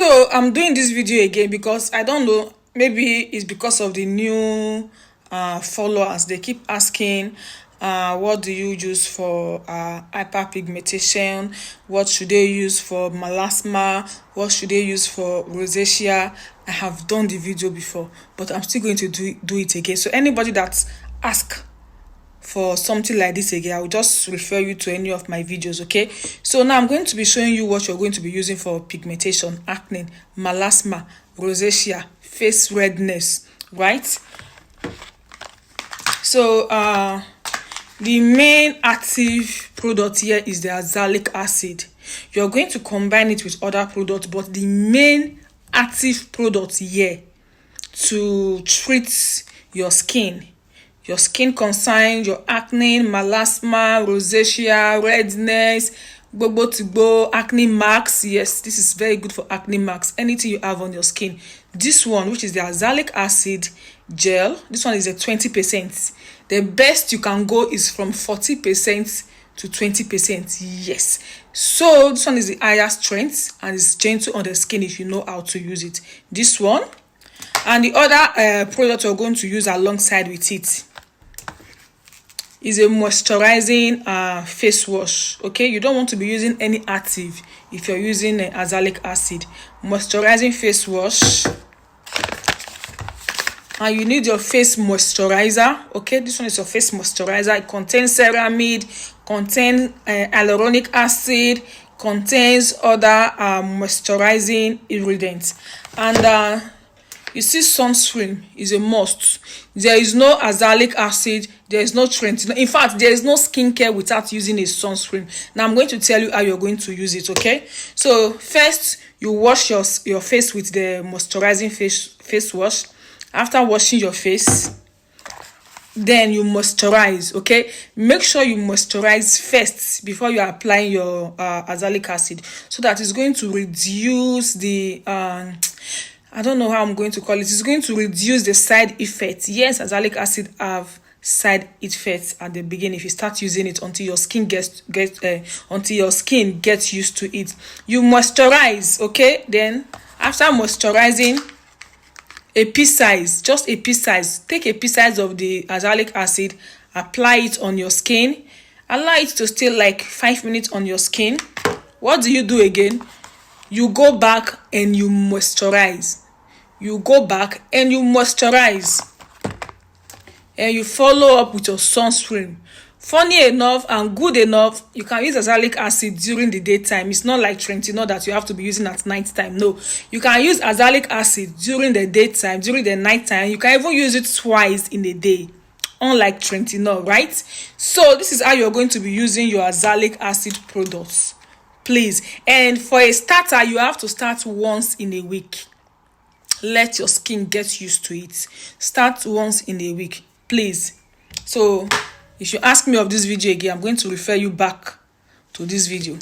So I'm doing this video again because I don't know, maybe it's because of the new followers. They keep asking, what do you use for hyperpigmentation? What should they use for malasma? What should they use for rosacea? I have done the video before, but I'm still going to do it again. So anybody that asks for something like this again, I will just refer you to any of my videos. Okay, so now I'm going to be showing you what you're going to be using for pigmentation, acne, malasma, rosacea, face redness, right? So the main active product here is the azelaic acid. You're going to combine it with other products, but the main active product here to treat your skin concern, your acne, malasma, rosacea, redness, gbogbo acne marks. Yes, this is very good for acne marks, anything you have on your skin. This one, which is the azelaic acid gel, this one is a 20%. The best you can go is from 40% to 20%. Yes, so this one is the higher strength and it's gentle on the skin if you know how to use it. This one and the other product we're going to use alongside with it is a moisturizing face wash. Okay, you don't want to be using any active if you're using azelaic acid. Moisturizing face wash, and you need your face moisturizer. Okay, this one is your face moisturizer. It contains ceramide, contains hyaluronic acid, contains other moisturizing ingredients, and you see, sunscreen is a must. There is no azelaic acid, there is no Trentino. In fact, there is no skincare without using a sunscreen. Now I'm going to tell you how you're going to use it. Okay, so first you wash your face with the moisturizing face wash. After washing your face, then you moisturize. Okay, make sure you moisturize first before you are applying your azelaic acid, so that it's going to reduce the I don't know how I'm going to call it. It's going to reduce the side effects. Yes, azelaic acid have side effects at the beginning if you start using it until your skin gets used to it. You moisturize. Okay, then after moisturizing, a pea size, just a pea size, take a pea size of the azelaic acid, apply it on your skin, allow it to stay like 5 minutes on your skin. What do you do again? You go back and you moisturize. You go back and you moisturize, and you follow up with your sunscreen. Funny enough and good enough, you can use azelaic acid during the daytime. It's not like Trentino that you have to be using at night time. No, you can use azelaic acid during the daytime, during the night time. You can even use it twice in a day, unlike Trentino, right? So this is how you're going to be using your azelaic acid products, please. And for a starter, you have to start once in a week. Let your skin get used to it. Start once in a week, please. So if you ask me of this video again, I'm going to refer you back to this video.